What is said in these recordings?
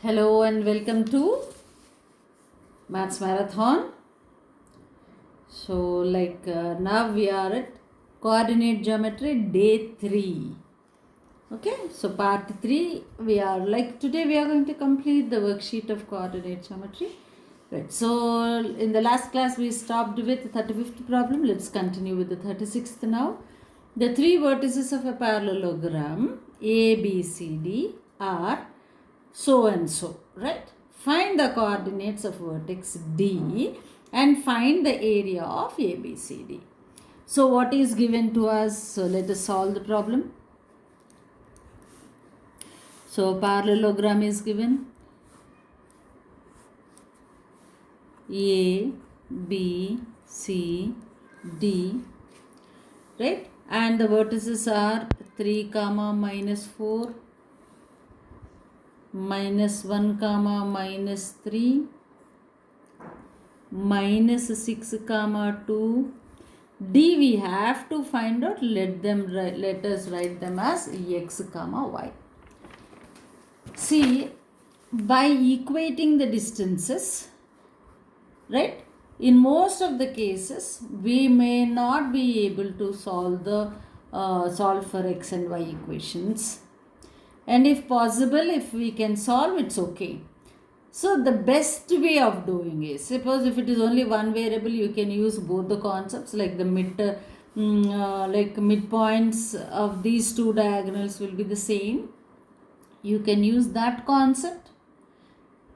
Hello and welcome to Maths Marathon. Now we are at coordinate geometry day 3. Okay, so part 3 today we are going to complete the worksheet of coordinate geometry. Right, so in the last class we stopped with the 35th problem. Let's continue with the 36th now. The three vertices of a parallelogram A, B, C, D are so and so, right? Find the coordinates of vertex D and find the area of ABCD. So what is given to us? So let us solve the problem. So parallelogram is given A, B, C, D, right? And the vertices are 3, minus 4, minus 1, minus 3, minus 6, 2. D we have to find out. Let us write them as x, y. See, by equating the distances, right? In most of the cases, we may not be able to solve for x and y equations. And if possible, if we can solve, it's okay. So the best way of doing is, suppose if it is only one variable, you can use both the concepts, like the midpoints of these two diagonals will be the same. You can use that concept.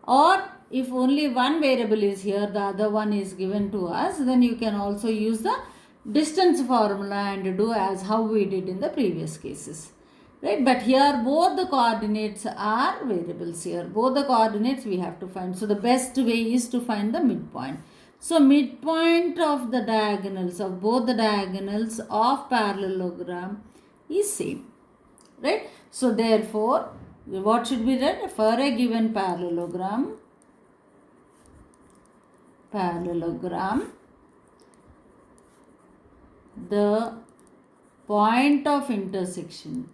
Or if only one variable is here, the other one is given to us, then you can also use the distance formula and do as how we did in the previous cases. Right, but here both the coordinates are variables here. Both the coordinates we have to find. So the best way is to find the midpoint. So midpoint of the diagonals, of both the diagonals of parallelogram is same. Right. So therefore, what should be written? For a given parallelogram, the point of intersection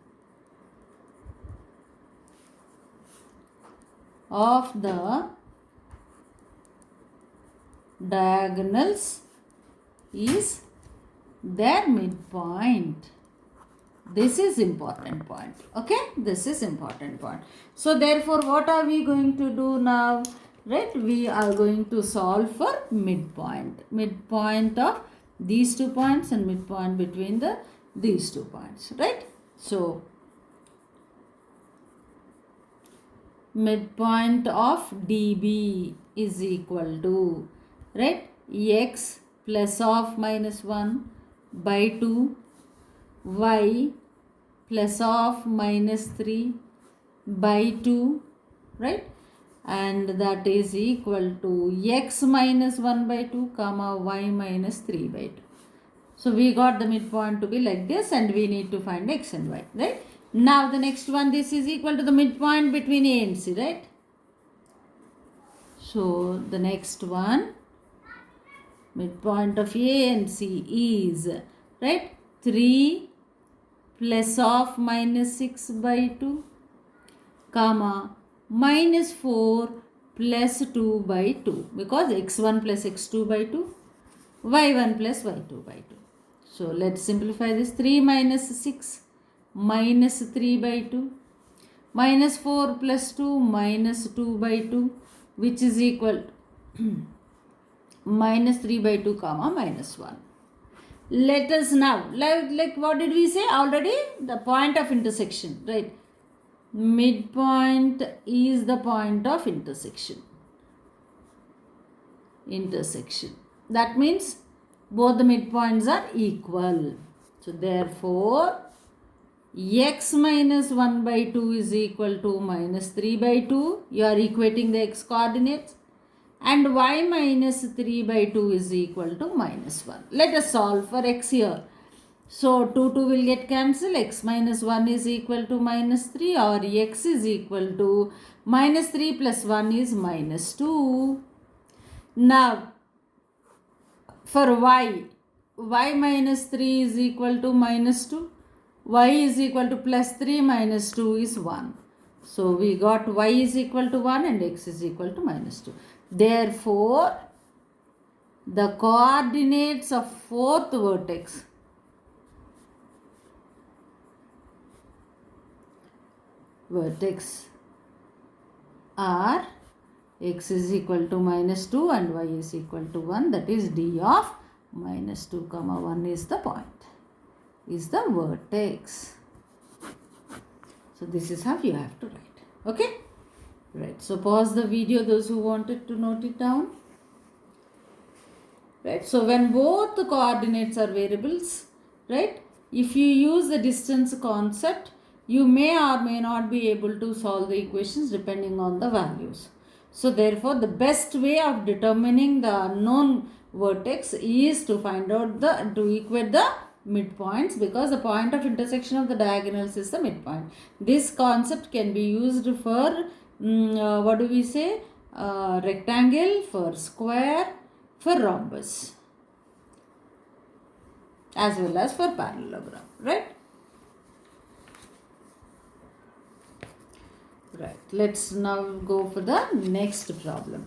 of the diagonals is their midpoint. This is important point. Okay, this is important point. So therefore, what are we going to do now? Right, we are going to solve for midpoint of these 2 points and midpoint between these 2 points. Right, so midpoint of DB is equal to, right, x plus of minus 1 by 2, y plus of minus 3 by 2, right, and that is equal to x minus 1 by 2, y minus 3 by 2. So we got the midpoint to be like this, and we need to find x and y, right? Now the next one, this is equal to the midpoint between A and C, right? So the next one, midpoint of A and C is, right, 3 plus of minus 6 by 2, minus 4 plus 2 by 2, because x1 plus x2 by 2, y1 plus y2 by 2. So let's simplify this. 3 minus 6 minus 3 by 2, minus 4 plus 2 minus 2 by 2, which is equal to minus 3 by 2, minus 1. Let us now, like what did we say already? The point of intersection, right? Midpoint is the point of intersection. That means both the midpoints are equal. So therefore, x minus 1 by 2 is equal to minus 3 by 2. You are equating the x coordinates. And y minus 3 by 2 is equal to minus 1. Let us solve for x here. So 2 will get cancelled. X minus 1 is equal to minus 3, or x is equal to minus 3 plus 1 is minus 2. Now for y minus 3 is equal to minus 2. Y is equal to plus 3 minus 2 is 1. So we got y is equal to 1 and x is equal to minus 2. Therefore, the coordinates of fourth vertex are x is equal to minus 2 and y is equal to 1, that is d of minus 2 comma 1 is the point, is the vertex. So this is how you have to write. Okay? Right. So pause the video, those who wanted to note it down. Right. So when both the coordinates are variables, right, if you use the distance concept, you may or may not be able to solve the equations depending on the values. So therefore, the best way of determining the unknown vertex is to find out to equate the midpoints, because the point of intersection of the diagonals is the midpoint. This concept can be used for rectangle, for square, for rhombus, as well as for parallelogram, right? Right. Let's now go for the next problem.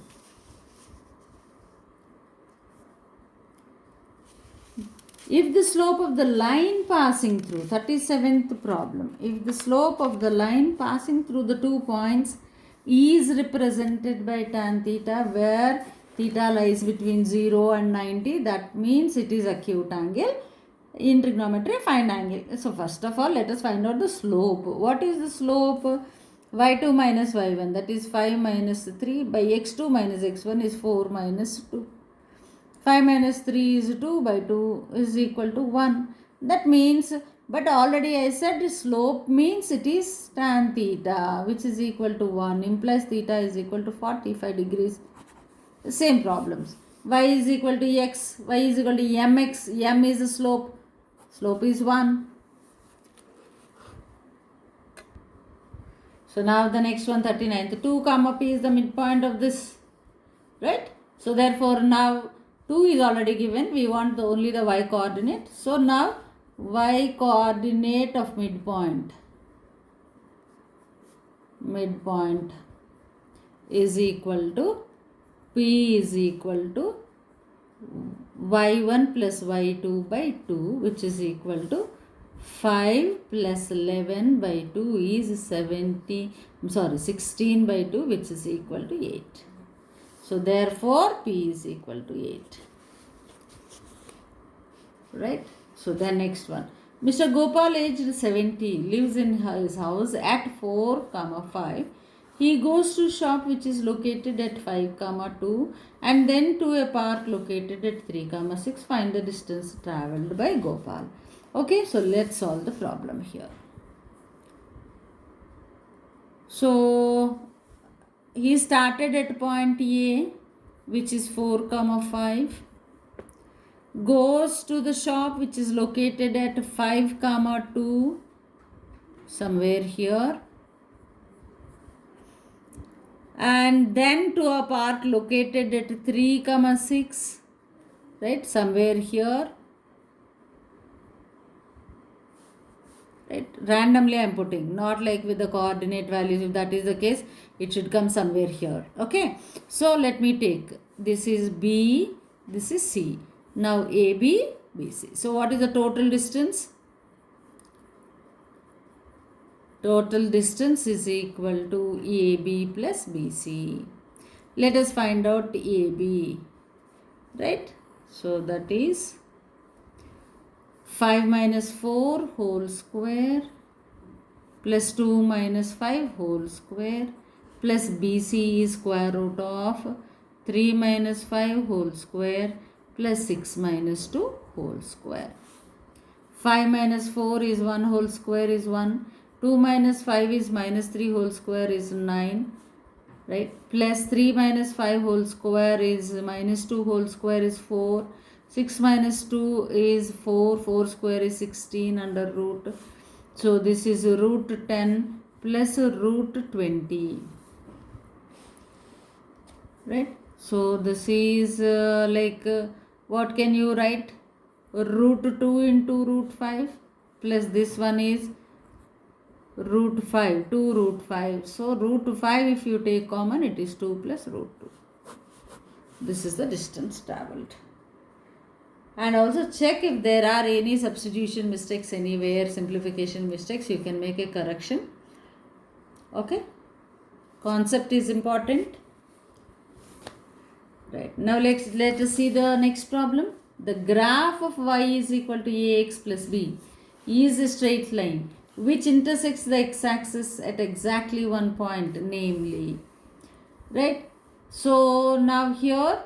If the slope of the line passing through, 37th problem, if the slope of the line passing through the 2 points is represented by tan theta, where theta lies between 0 and 90, that means it is acute angle. In trigonometry, find angle. So first of all, let us find out the slope. What is the slope? y2 minus y1, that is 5 minus 3 by x2 minus x1 is 4 minus 2. 5 minus 3 is 2 by 2 is equal to 1. That means, but already I said slope means it is tan theta, which is equal to 1, implies theta is equal to 45 degrees. Same problems. Y is equal to x, y is equal to mx, m is the slope, slope is 1. So now the next one, 39th, 2 comma p is the midpoint of this, right? So therefore now 2 is already given, we want only the y coordinate. So now y coordinate of midpoint is equal to p is equal to y1 plus y2 by 2, which is equal to 5 plus 11 by 2 is 16 by 2, which is equal to 8. So therefore p is equal to 8. Right? So the next one. Mr. Gopal, aged 70, lives in his house at 4, 5. He goes to shop which is located at 5, 2 and then to a park located at 3, 6. Find the distance travelled by Gopal. Okay, so let's solve the problem here. So he started at point A, which is 4, 5, goes to the shop which is located at 5, 2, somewhere here, and then to a park located at 3, 6, right, somewhere here. Right? Randomly I am putting, not like with the coordinate values. If that is the case, it should come somewhere here. Okay. So let me take, this is B, this is C. Now AB, BC. So what is the total distance? Total distance is equal to AB plus BC. Let us find out AB. Right? So that is 5 minus 4 whole square plus 2 minus 5 whole square plus BC is square root of 3 minus 5 whole square plus 6 minus 2 whole square. 5 minus 4 is 1 whole square is 1. 2 minus 5 is minus 3 whole square is 9. Right? Plus 3 minus 5 whole square is minus 2 whole square is 4. 6 minus 2 is 4. 4 square is 16 under root. So this is root 10 plus root 20. Right? So this is what can you write? Root 2 into root 5 plus this one is root 5, 2 root 5. So root 5, if you take common, it is 2 plus root 2. This is the distance travelled. And also check if there are any substitution mistakes anywhere, simplification mistakes, you can make a correction. Okay, concept is important. Right, now let us see the next problem. The graph of y is equal to ax plus b is a straight line which intersects the x-axis at exactly one point, namely. Right, so now here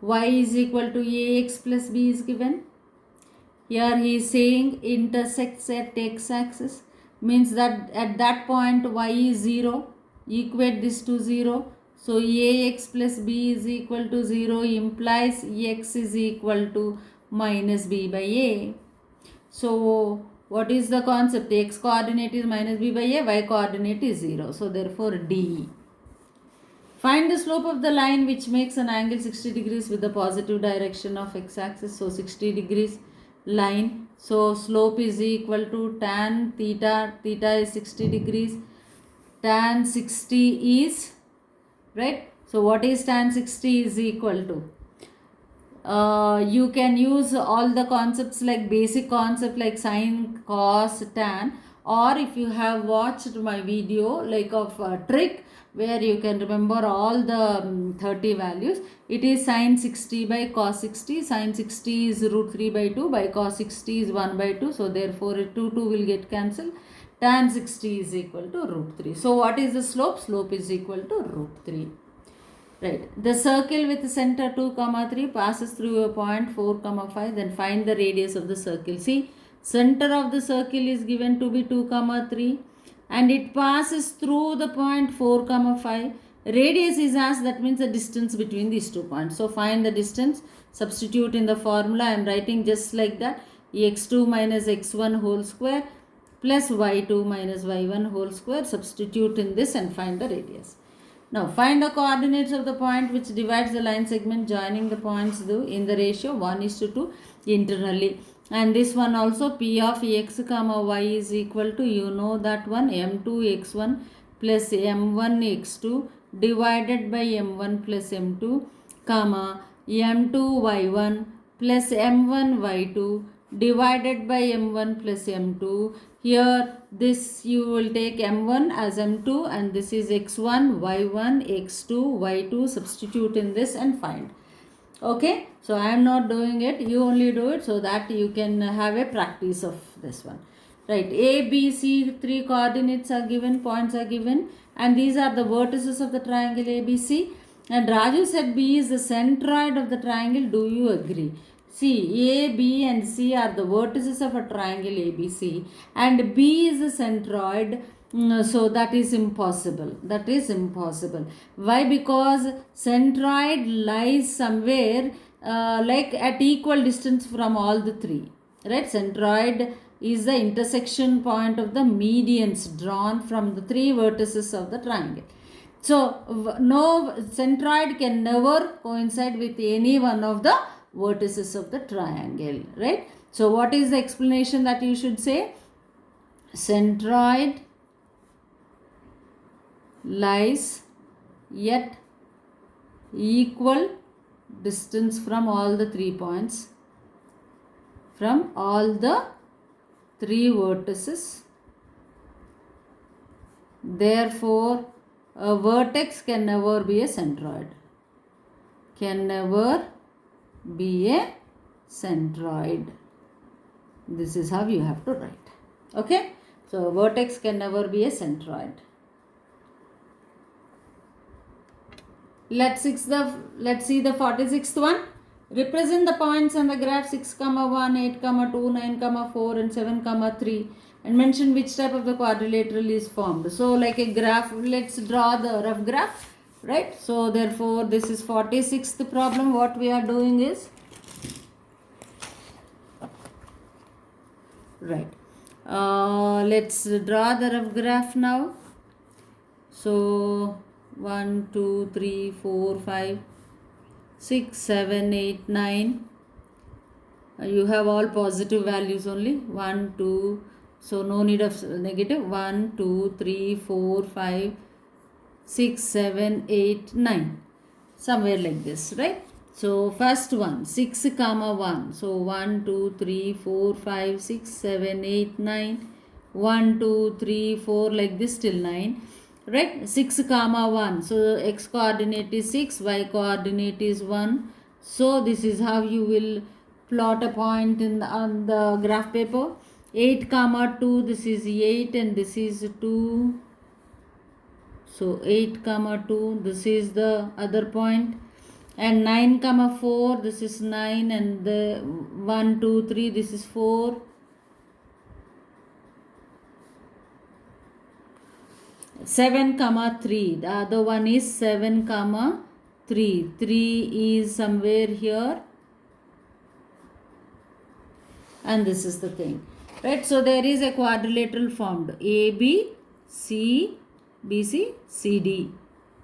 y is equal to ax plus b is given. Here he is saying intersects at x-axis, means that at that point y is 0. Equate this to 0. So ax plus b is equal to 0 implies x is equal to minus b by a. So what is the concept? X coordinate is minus b by a, y coordinate is 0. So therefore D. Find the slope of the line which makes an angle 60 degrees with the positive direction of x-axis. So 60 degrees line. So slope is equal to tan theta. Theta is 60 degrees. Tan 60 is, right? So what is tan 60 is equal to? You can use all the concepts like basic concept like sine, cos, tan, or if you have watched my video like of a trick where you can remember all the 30 values, it is sine 60 by cos 60. Sine 60 is root 3 by 2, by cos 60 is 1 by 2, so therefore 2 will get cancelled. Tan 60 is equal to root 3. So what is the slope? Slope is equal to root 3. Right. The circle with center 2, 3 passes through a point 4, 5. Then find the radius of the circle. See, center of the circle is given to be 2, 3 and it passes through the point 4, 5. Radius is asked, that means the distance between these 2 points. So find the distance, substitute in the formula. I am writing just like that. x2 minus x1 whole square plus y2 minus y1 whole square. Substitute in this and find the radius. Now find the coordinates of the point which divides the line segment joining the points in the ratio 1:2 internally. And this one also p of x comma y is equal to, you know that one, m2 x1 plus m1 x2 divided by m1 plus m2 comma m2 y1 plus m1 y2 divided by m1 plus m2. Here this you will take m1 as m2 and this is x1, y1, x2, y2. Substitute in this and find. Okay, so I am not doing it, you only do it so that you can have a practice of this one. Right, A, B, C, 3 coordinates are given, points are given, and these are the vertices of the triangle ABC. And Raju said B is the centroid of the triangle. Do you agree? See, A, B and C are the vertices of a triangle ABC and B is the centroid. So that is impossible. That is impossible. Why? Because centroid lies somewhere like at equal distance from all the three. Right? Centroid is the intersection point of the medians drawn from the 3 vertices of the triangle. So no centroid can never coincide with any one of the vertices of the triangle, right? So what is the explanation that you should say? Centroid lies at equal distance from all the 3 points, from all the 3 vertices. Therefore a vertex can never be a centroid. Can never be a centroid. This is how you have to write. Okay, so vertex can never be a centroid. Let's see the 46th one. Represent the points on the graph 6, 1, 8, 2, 9, 4 and 7, 3 and mention which type of the quadrilateral is formed. So like a graph, let's draw the rough graph. Right, so therefore this is 46th problem. What we are doing is, right, let's draw the rough graph now. So 1, 2, 3, 4, 5, 6, 7, 8, 9, You have all positive values only. 1, 2, so no need of negative. 1, 2, 3, 4, 5, 6, 7, 8, 9. Somewhere like this, right? So first one, 6 comma 1. So 1, 2, 3, 4, 5, 6, 7, 8, 9. 1, 2, 3, 4 like this till 9. Right? 6 comma 1. So x coordinate is 6, y coordinate is 1. So this is how you will plot a point on the graph paper. 8 comma 2, this is 8 and this is 2. So 8 comma 2, this is the other point. And 9 comma 4, this is 9 and the 1, 2, 3, this is 4. 7 comma 3, the other one is 7 comma 3. 3 is somewhere here. And this is the thing. Right? So there is a quadrilateral formed. AB, C, BC, CD.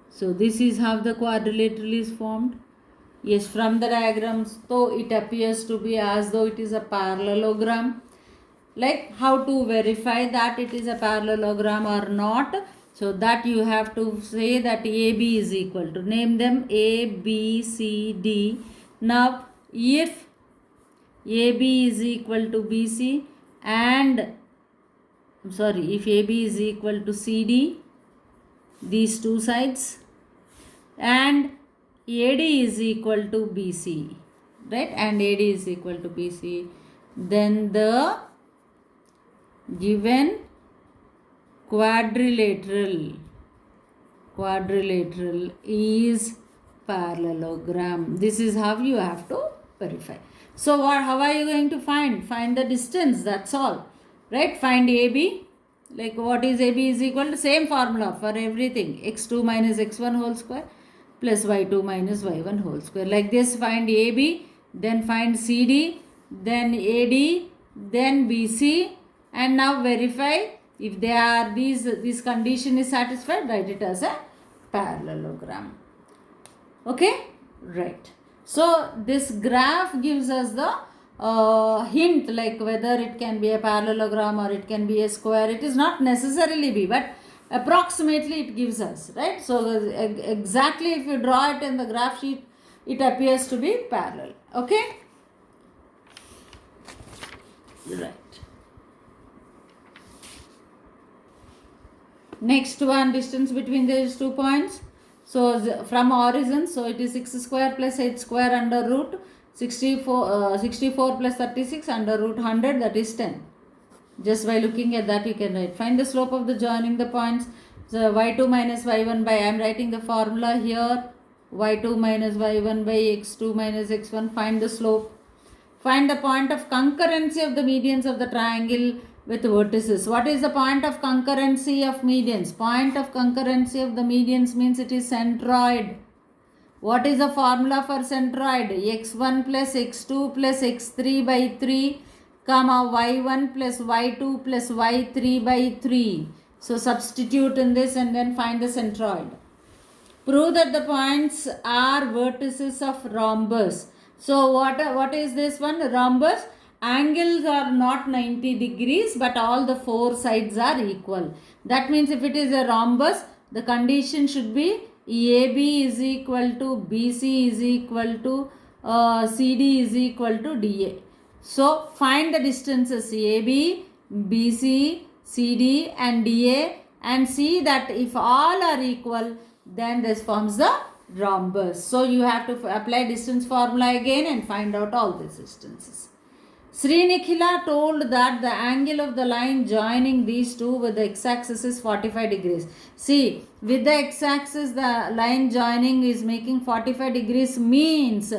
So this is how the quadrilateral is formed. Yes, from the diagrams, though it appears to be as though it is a parallelogram. Like how to verify that it is a parallelogram or not. So that you have to say that AB is equal to, name them A, B, C, D. Now if AB is equal to BC and if AB is equal to CD, these two sides, and AD is equal to BC, right? And AD is equal to BC, then the given quadrilateral is parallelogram. This is how you have to verify. So how are you going to find the distance? That's all, right? Find AB. Like what is AB is equal to, same formula for everything, x2 minus x1 whole square plus y2 minus y1 whole square. Like this, find AB, then find CD, then AD, then BC, and now verify if they are this condition is satisfied, write it as a parallelogram. Okay, right. So this graph gives us the hint, like whether it can be a parallelogram or it can be a square. It is not necessarily be, but approximately it gives us, right? So exactly if you draw it in the graph sheet, it appears to be parallel. Okay, right. Next one, distance between these 2 points. So from origin, so it is 6 square plus 8 square under root 64 plus 36 under root 100, that is 10. Just by looking at that you can write. Find the slope of the joining the points. So y2 minus y1 by, I am writing the formula here, y2 minus y1 by x2 minus x1. Find the slope. Find the point of concurrency of the medians of the triangle with vertices. What is the point of concurrency of medians? Point of concurrency of the medians means it is centroid. What is the formula for centroid? x1 plus x2 plus x3 by 3 comma y1 plus y2 plus y3 by 3. So substitute in this and then find the centroid. Prove that the points are vertices of rhombus. So what is this one? Rhombus. Angles are not 90 degrees, but all the 4 sides are equal. That means if it is a rhombus, the condition should be AB is equal to BC is equal to CD is equal to DA. So find the distances AB, BC, CD and DA and see that if all are equal, then this forms the rhombus. So you have to apply distance formula again and find out all these distances. Srinikhila told that the angle of the line joining these two with the x-axis is 45 degrees. See, with the x-axis the line joining is making 45 degrees means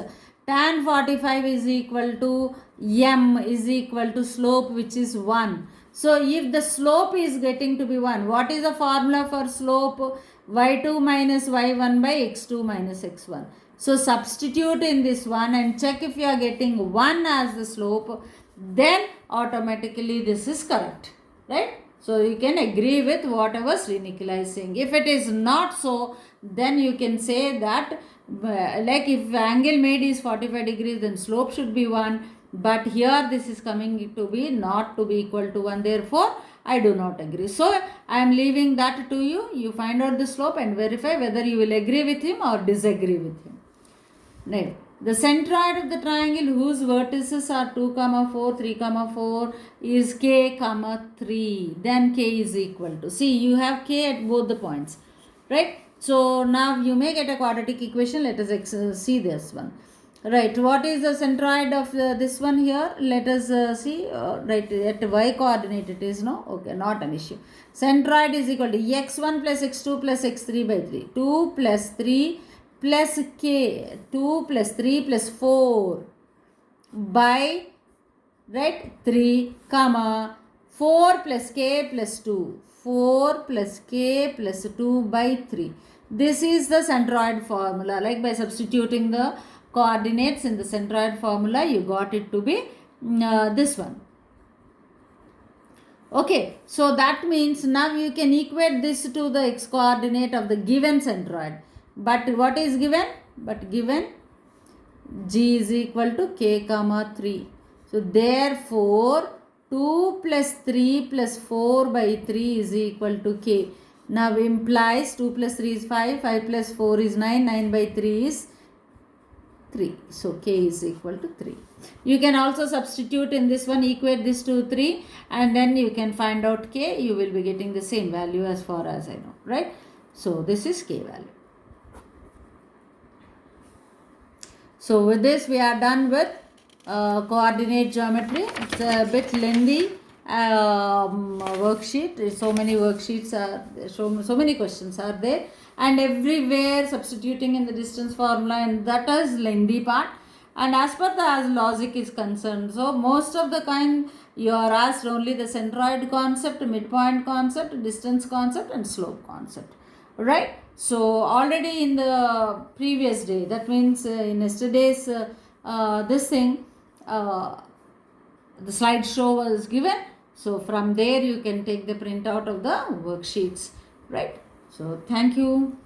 tan 45 is equal to m is equal to slope, which is 1. So if the slope is getting to be 1, what is the formula for slope? y2 minus y1 by x2 minus x1. So substitute in this one and check if you are getting 1 as the slope, then automatically this is correct, right? So you can agree with whatever Srinikhila is saying. If it is not so, then you can say that like if angle made is 45 degrees, then slope should be 1. but here this is coming to be not to be equal to 1, therefore I do not agree. So I am leaving that to you. You find out the slope and verify whether you will agree with him or disagree with him. Right. The centroid of the triangle whose vertices are 2, 4, 3, 4 is k, 3. Then k is equal to. See, you have k at both the points. Right. So now you may get a quadratic equation. Let us see this one. Right. What is the centroid of this one here? Let us see. Right. At y coordinate it is, no? Okay. Not an issue. Centroid is equal to x1 plus x2 plus x3 by 3. 2 plus 3 plus k, 2 plus 3 plus 4 by, right, 3, comma, 4 plus k plus 2, 4 plus k plus 2 by 3. This is the centroid formula. Like by substituting the coordinates in the centroid formula, you got it to be this one. Okay, so that means now you can equate this to the x coordinate of the given centroid. But what is given? But given g is equal to k, 3. So therefore 2 plus 3 plus 4 by 3 is equal to k. Now implies 2 plus 3 is 5, 5 plus 4 is 9, 9 by 3 is 3. So k is equal to 3. You can also substitute in this one, equate this to 3, and then you can find out k. You will be getting the same value as far as I know, right? So this is k value. So with this we are done with coordinate geometry. It's a bit lengthy worksheet. So many worksheets are, so many questions are there, and everywhere substituting in the distance formula, and that is lengthy part. And as per the logic is concerned, so most of the kind you are asked only the centroid concept, midpoint concept, distance concept and slope concept, right? So already in the previous day, that means in yesterday's this thing, the slideshow was given. So from there you can take the printout of the worksheets, right? So thank you.